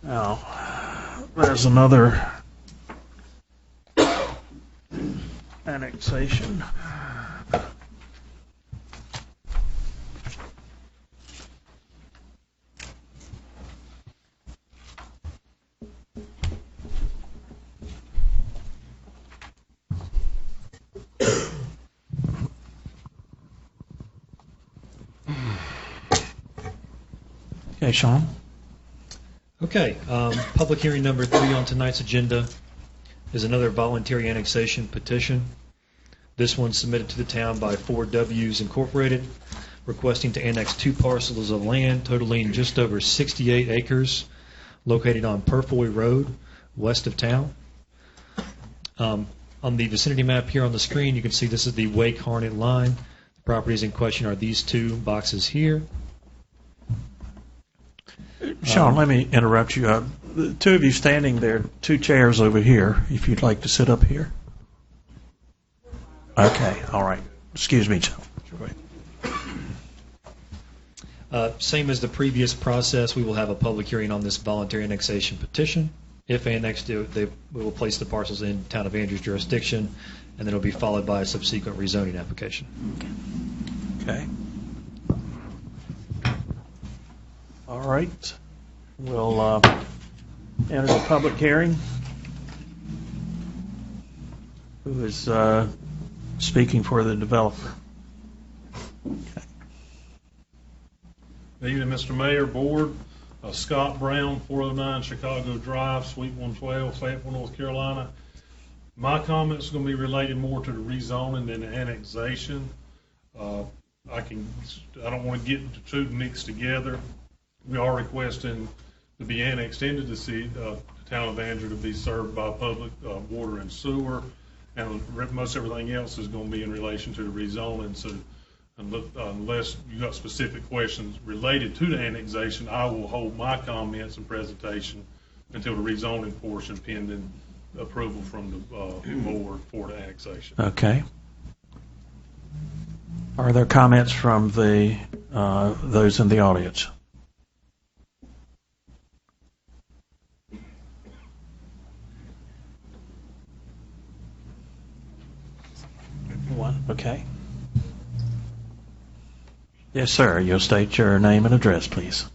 Now, there's another annexation. Okay, Sean. Okay, public hearing number 3 on tonight's agenda is another voluntary annexation petition. This one's submitted to the town by 4Ws Incorporated, requesting to annex 2 parcels of land totaling just over 68 acres located on Purfoy Rd, west of town. On the vicinity map here on the screen, you can see this is the Wake Harnett line. The properties in question are these 2 boxes here. Sean, let me interrupt you. The 2 of you standing there, 2 chairs over here, if you'd like to sit up here. Okay, all right. Excuse me, Joe. Same as the previous process, we will have a public hearing on this voluntary annexation petition. If annexed, we will place the parcels in Town of Angier's jurisdiction, and then it will be followed by a subsequent rezoning application. Okay. All right. We'll enter the public hearing. Who is speaking for the developer? Okay. Good evening, Mr. Mayor, Board. Scott Brown, 409 Chicago Drive, Suite 112, Fayetteville, North Carolina. My comments are going to be related more to the rezoning than the annexation. I don't want to get the 2 mixed together. We are requesting to be annexed into the Town of Angier to be served by public water and sewer, and most everything else is going to be in relation to the rezoning. So unless you got specific questions related to the annexation, I will hold my comments and presentation until the rezoning portion pending approval from the board for the annexation. Okay. Are there comments from the those in the audience? One. Okay. Yes, sir. You'll state your name and address, please.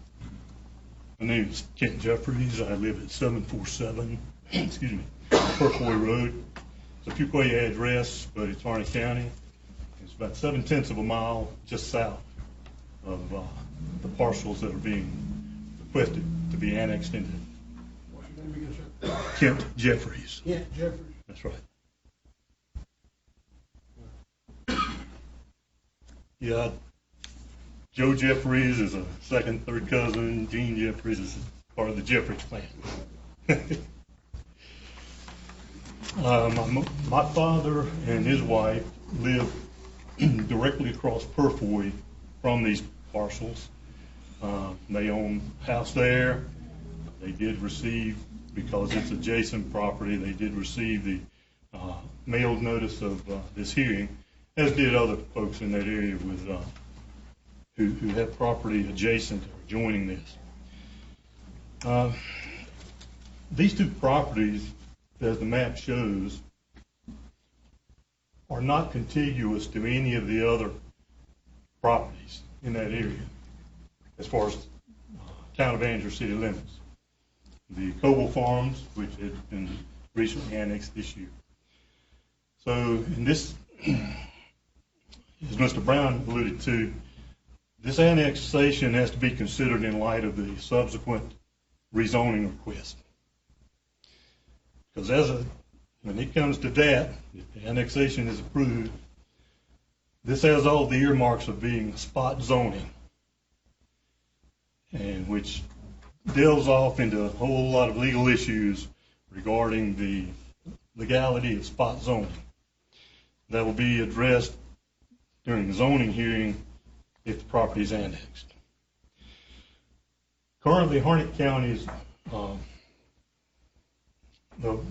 My name is Kent Jeffries. I live at 747, excuse me, Purfoy Road. It's a Purfoy address, but it's Harnett County. It's about 7/10 of a mile just south of the parcels that are being requested to be annexed into. What's your name again, sir? Kent Jeffries. Kent Jeffries. That's right. Yeah, Joe Jeffries is a second, third cousin. Gene Jeffries is part of the Jeffries clan. My father and his wife live directly across Purfoy from these parcels. They own a house there. They did receive, because it's adjacent property, they did receive the mailed notice of this hearing, as did other folks in that area with who have property adjacent or adjoining this. These 2 properties, as the map shows, are not contiguous to any of the other properties in that area as far as Town of Angier city limits. The Coble Farms, which had been recently annexed this year. So in this, as Mr. Brown alluded to, this annexation has to be considered in light of the subsequent rezoning request. Because when it comes to that, if the annexation is approved, this has all the earmarks of being spot zoning, and which delves off into a whole lot of legal issues regarding the legality of spot zoning. That will be addressed during the zoning hearing if the property is annexed. Currently, Harnett County's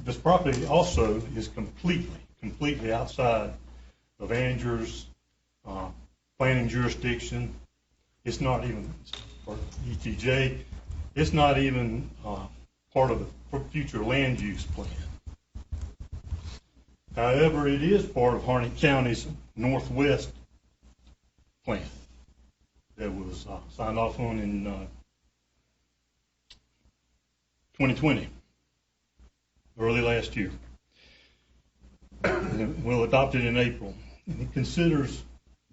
this property also is completely outside of Angier's planning jurisdiction. It's not even, for ETJ, it's not even part of the future land use plan. However, it is part of Harnett County's Northwest plan that was signed off on in 2020, early last year. Well, adopted in April. And it considers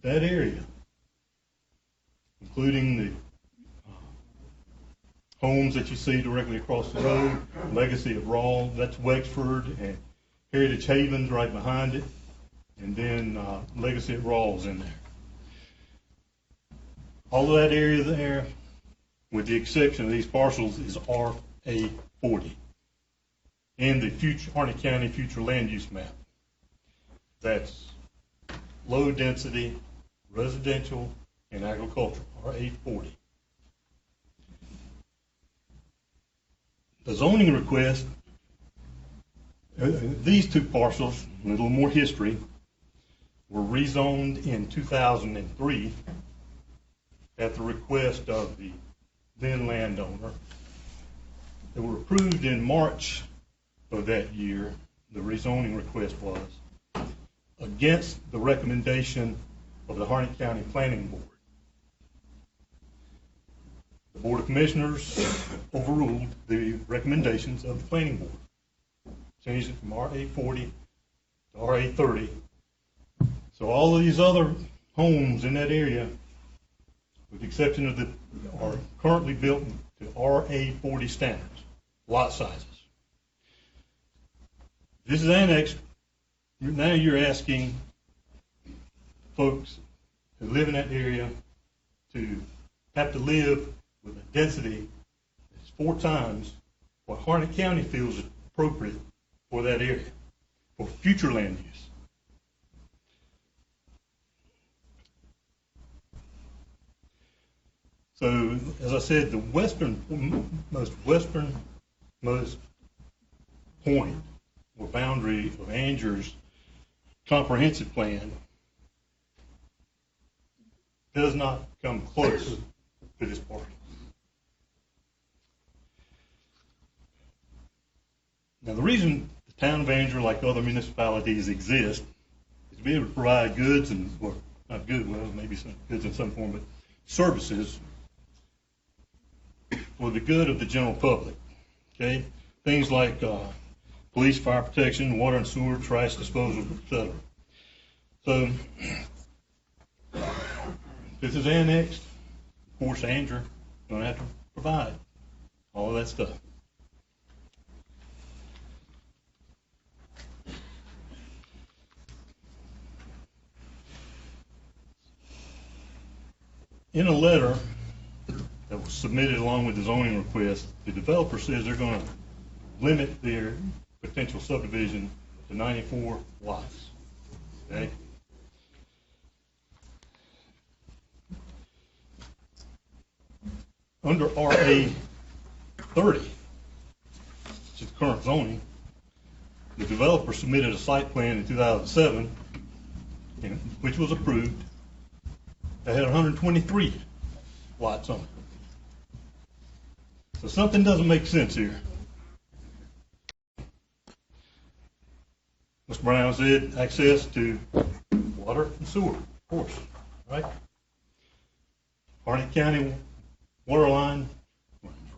that area, including the homes that you see directly across the road, Legacy of Rawls, that's Wexford, and Heritage Haven's right behind it, and then Legacy of Rawls in there. All of that area there, with the exception of these parcels, is RA40 in the future Harnett County future land use map. That's low density, residential, and agricultural, RA40. The zoning request, these two parcels, a little more history, were rezoned in 2003 at the request of the then landowner. They were approved in March of that year, the rezoning request was, against the recommendation of the Harnett County Planning Board. The Board of Commissioners overruled the recommendations of the Planning Board, changed it from RA40 to RA30. So all of these other homes in that area, with the exception of are currently built to RA40 standards, lot sizes. This is annexed. Now you're asking folks who live in that area to have to live with a density that's 4 times what Harnett County feels is appropriate for that area, for future land use. So, as I said, the most westernmost point or boundary of Angier's comprehensive plan does not come close to this park. Now, the reason the town of Angier, like other municipalities, exist is to be able to provide goods and, or not good, well, maybe some goods in some form, but services for the good of the general public. Okay, things like police, fire protection, water and sewer, trash disposal, etc. So this is annexed. Of course, Angier going to have to provide all of that stuff. In a letter that was submitted along with the zoning request, the developer says they're going to limit their potential subdivision to 94 lots. Okay? Under RA 30, which is current zoning, the developer submitted a site plan in 2007, which was approved. They had 123 lots on it. So something doesn't make sense here. Mr. Brown said access to water and sewer, of course, right? Harnett County water line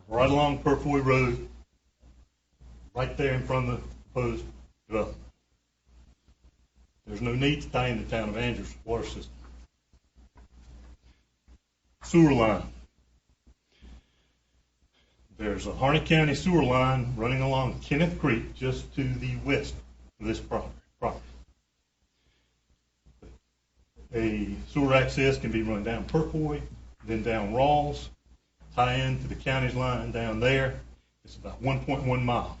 right along Purfoy Rd, right there in front of the proposed development. There's no need to tie in the town of Angier's water system. Sewer line. There's a Harnett County sewer line running along Kenneth Creek just to the west of this property. A sewer access can be run down Purfoy, then down Rawls, tie in to the county's line down there. It's about 1.1 mile.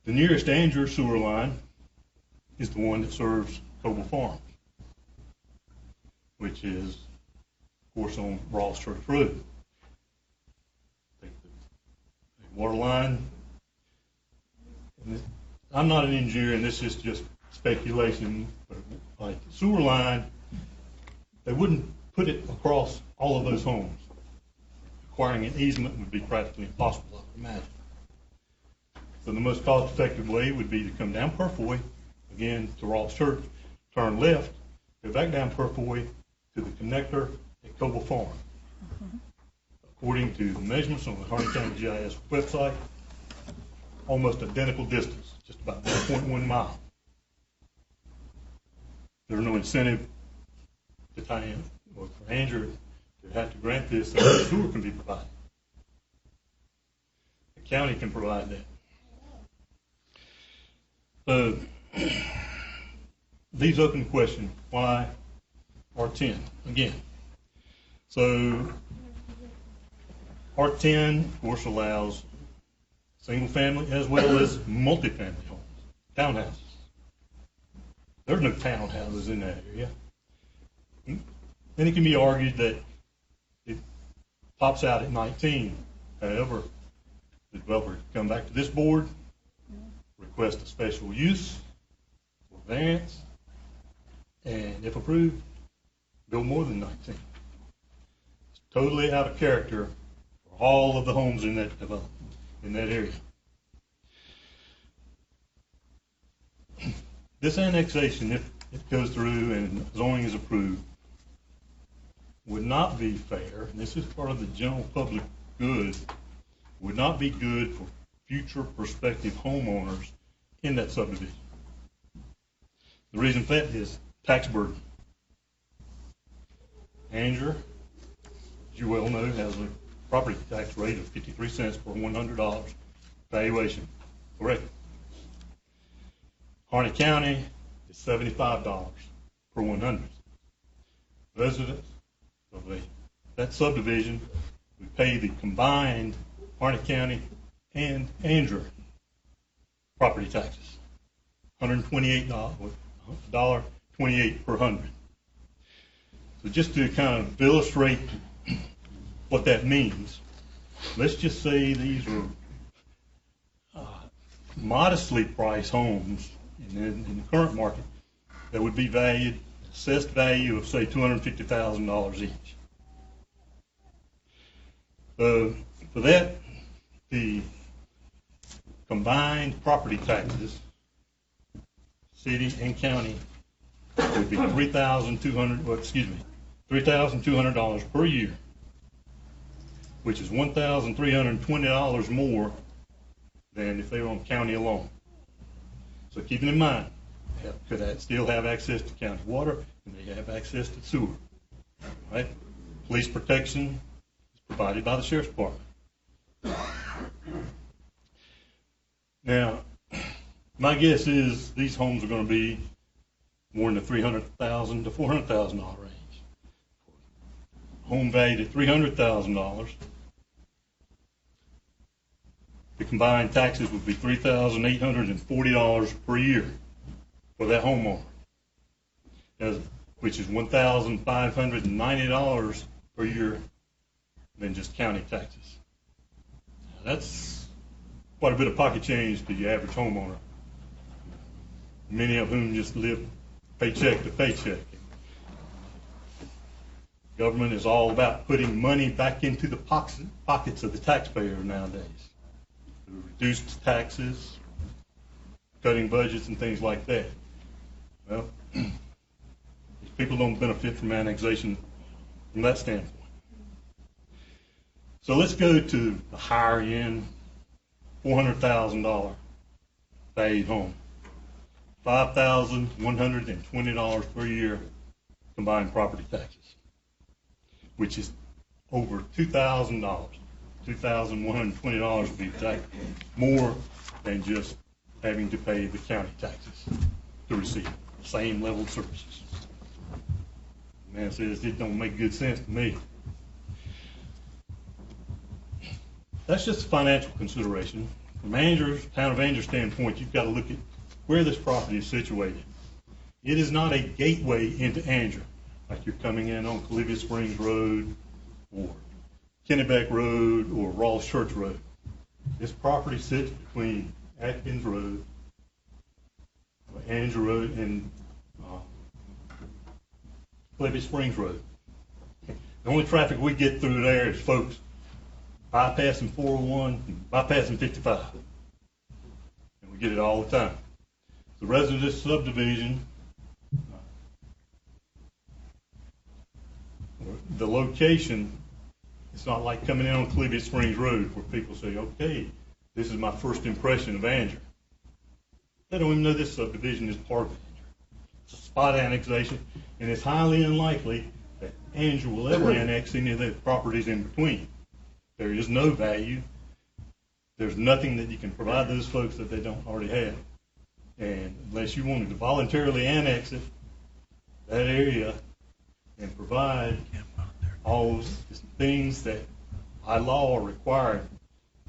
The nearest Angier sewer line is the one that serves Coble Farm, which is, of course, on Rawls Church Road. Take the water line. I'm not an engineer, and this is just speculation, but like the sewer line, they wouldn't put it across all of those homes. acquiring an easement would be practically impossible, I would imagine. So the most cost-effective way would be to come down Purfoy, again to Ross Church, turn left, go back down Purfoy to the connector at Coble Farm. According to the measurements on the Harnett County GIS website, almost identical distance, just about 1.1 mile. There's no incentive to tie in, or for Angier to have to grant this so the sewer can be provided. The county can provide that. So these open questions, why R10? Again, so R10, of course, allows single family as well as multifamily homes, townhouses. There's no townhouses in that area. Then it can be argued that it tops out at 19. However, the developer can come back to this board, request a special use or variance, and if approved, build more than 19. It's totally out of character for all of the homes in that development, in that area. This annexation, if it goes through and zoning is approved, would not be fair, and this is part of the general public good, would not be good for future prospective homeowners in that subdivision. The reason for that is tax burden. Angier, as you well know, has a property tax rate of 53 cents per $100 valuation. Correct. Harnett County is $75 per 100. Residents of that subdivision would pay the combined Harnett County and Angier property taxes, $128 per 100. So just to kind of illustrate what that means, let's just say these are modestly priced homes in the current market that would be valued, assessed value of say $250,000 each. So for that, the combined property taxes, city and county, would be $3,200 per year, which is $1,320 more than if they were on county alone. So keeping in mind, could that still have access to county water, and they have access to sewer, right? Police protection is provided by the sheriff's department. Now, my guess is these homes are going to be more in the $300,000 to $400,000 range. Home valued at $300,000. The combined taxes would be $3,840 per year for that homeowner, which is $1,590 per year than just county taxes. Now, that's quite a bit of pocket change to your average homeowner, many of whom just live paycheck to paycheck. Government is all about putting money back into the pockets of the taxpayer nowadays. Reduced taxes, cutting budgets and things like that. Well, these people don't benefit from annexation from that standpoint. So let's go to the higher end, $400,000 valued home. $5,120 per year combined property taxes, which is over $2,000. $2,120 would be exact more than just having to pay the county taxes to receive the same level of services. The man says it don't make good sense to me. That's just a financial consideration. From Angier's, Town of Angier standpoint, you've got to look at where this property is situated. It is not a gateway into Angier, like you're coming in on Columbia Springs Road or Kennebec Road or Rawls Church Road. This property sits between Atkins Road, Angier Road, and Columbia Springs Road. The only traffic we get through there is folks bypassing 401, and bypassing 55. And we get it all the time. The residents of this subdivision, the location, it's not like coming in on Cleveland Springs Road where people say, okay, this is my first impression of Angier. They don't even know this subdivision is part of Angier. It's a spot annexation, and it's highly unlikely that Angier will ever annex any of the properties in between. There is no value. There's nothing that you can provide those folks that they don't already have. And unless you wanted to voluntarily annex it, that area, and provide all those things that by law are required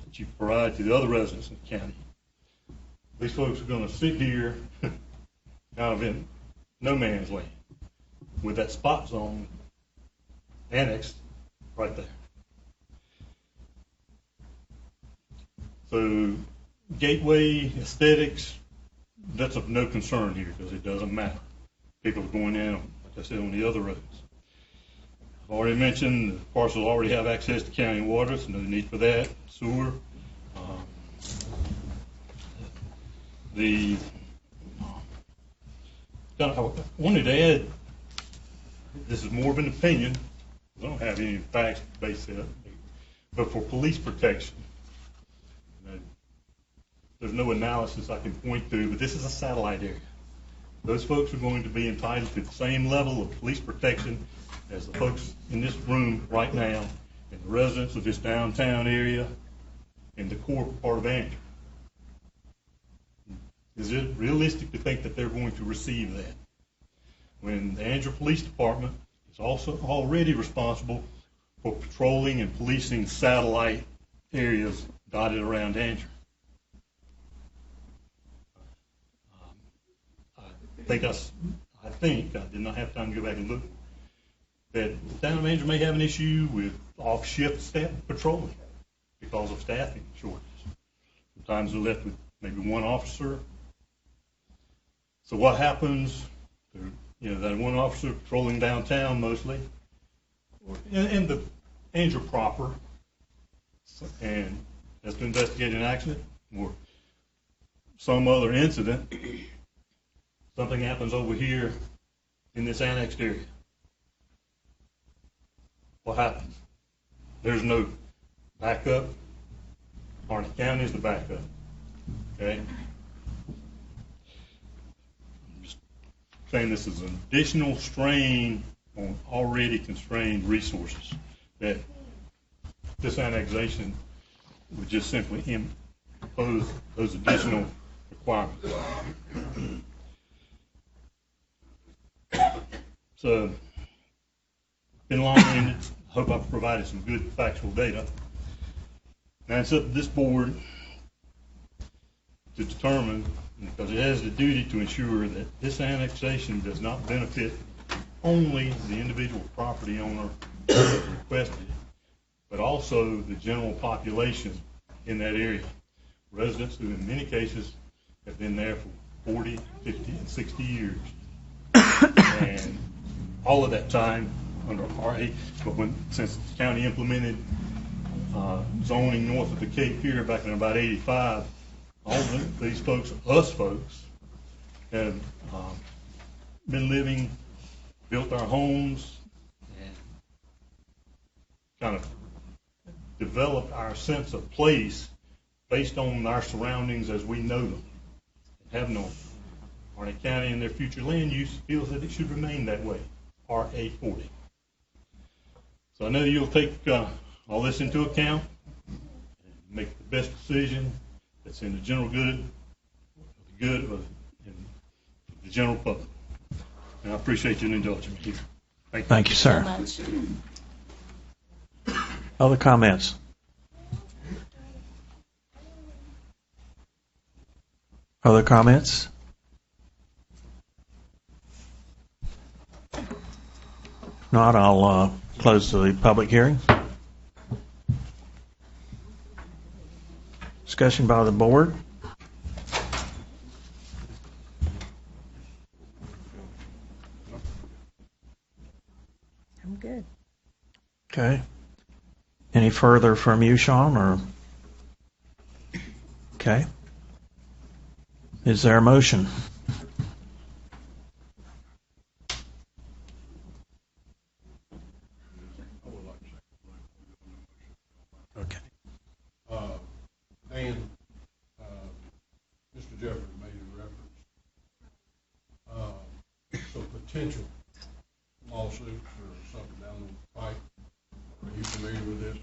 that you provide to the other residents in the county, these folks are going to sit here kind of in no man's land with that spot zone annexed right there. So gateway aesthetics, that's of no concern here because it doesn't matter. People are going in, like I said, on the other roads. I've already mentioned the parcels already have access to county water, so no need for that. Sewer. I wanted to add, this is more of an opinion, I don't have any facts to base it up, but for police protection, there's no analysis I can point to, but this is a satellite area. Those folks are going to be entitled to the same level of police protection as the folks in this room right now and the residents of this downtown area and the core part of Angier. Is it realistic to think that they're going to receive that? When the Angier Police Department is also already responsible for patrolling and policing satellite areas dotted around Angier. I think, I did not have time to go back and look, that the Town of Angier may have an issue with off-shift staff patrolling because of staffing shortages. Sometimes they're left with maybe one officer. So what happens, that one officer patrolling downtown mostly, and the Angier proper, and has to investigate an accident or some other incident, something happens over here in this annexed area. What happens? There's no backup. Harnett County is the backup. Okay? I'm just saying this is an additional strain on already constrained resources that this annexation would just simply impose those additional requirements. So, been long-winded. Hope I've provided some good factual data. Now it's up to this board to determine, because it has the duty to ensure that this annexation does not benefit only the individual property owner who has requested it, but also the general population in that area. Residents who in many cases have been there for 40, 50, and 60 years. And all of that time under RA, but since the county implemented zoning north of the Cape here back in about 85, all of these folks, us folks, have been living, built our homes, and kind of developed our sense of place based on our surroundings as we know them, and have known them. Harnett County and their future land use feels that it should remain that way, RA 40. So I know you'll take all this into account and make the best decision that's in the general good, the good of the general public. And I appreciate you indulging me here. Thank you, sir. So much. Other comments? Other comments? If not, I'll close the public hearing. Discussion by the board. I'm good. Okay. Any further from you, Sean, or? Okay. Is there a motion? Okay. Dan, Mr. Jeffries made a reference. So potential lawsuits or something down the pipe. Are you familiar with this?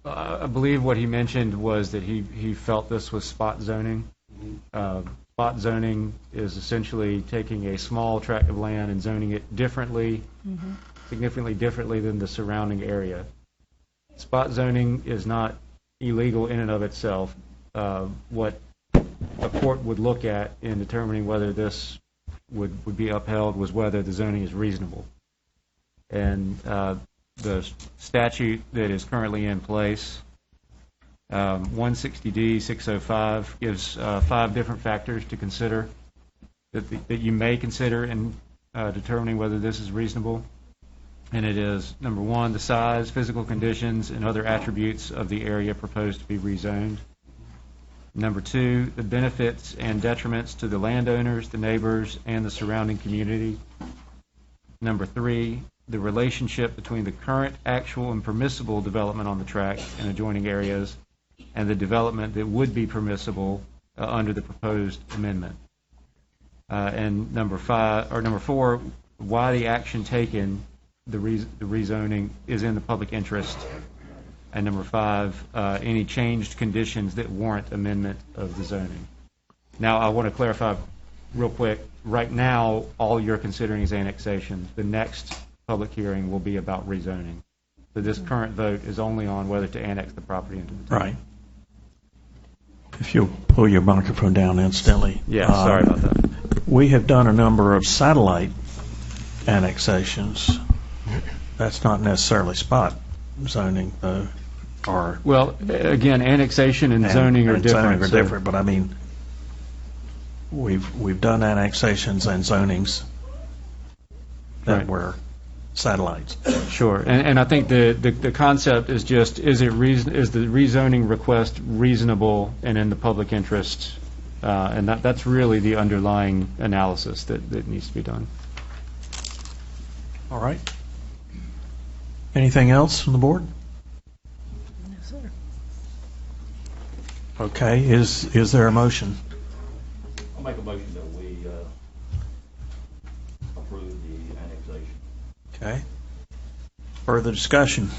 I believe what he mentioned was that he felt this was spot zoning. Spot zoning is essentially taking a small tract of land and zoning it differently, significantly differently than the surrounding area. Spot zoning is not illegal in and of itself. What a court would look at in determining whether this would be upheld was whether the zoning is reasonable. And the statute that is currently in place, 160D 605, gives 5 different factors to consider that you may consider in determining whether this is reasonable. And it is, number 1, the size, physical conditions, and other attributes of the area proposed to be rezoned. Number 2, the benefits and detriments to the landowners, the neighbors, and the surrounding community. Number 3, the relationship between the current, actual, and permissible development on the tract and adjoining areas, and the development that would be permissible under the proposed amendment. And number 4, why the action taken, the rezoning, is in the public interest. And number 5, any changed conditions that warrant amendment of the zoning. Now, I want to clarify real quick. Right now, all you're considering is annexation. The next public hearing will be about rezoning. So this current vote is only on whether to annex the property into the town. Right. If you'll pull your microphone down instantly. Yeah, sorry about that. We have done a number of satellite annexations. That's not necessarily spot zoning, though. Or Well, again, annexation and zoning are different. But I mean, we've done annexations and zonings that Right. were satellites. Sure, and I think the concept is just, is the rezoning request reasonable and in the public interest? And that's really the underlying analysis that needs to be done. All right. Anything else from the board? No, sir. Okay, is there a motion? I'll make a motion that we approve the annexation. Okay. Further discussion?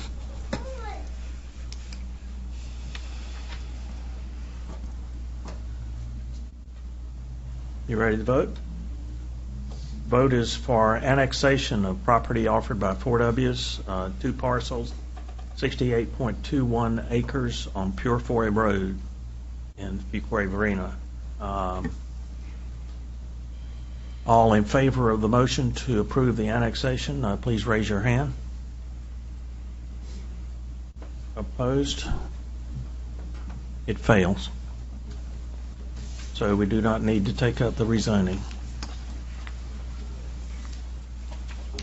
You ready to vote? Vote is for annexation of property offered by 4Ws, 2 parcels, 68.21 acres on Purfoy Rd in Fuquay Varina. All in favor of the motion to approve the annexation, please raise your hand. Opposed? It fails. So we do not need to take up the rezoning.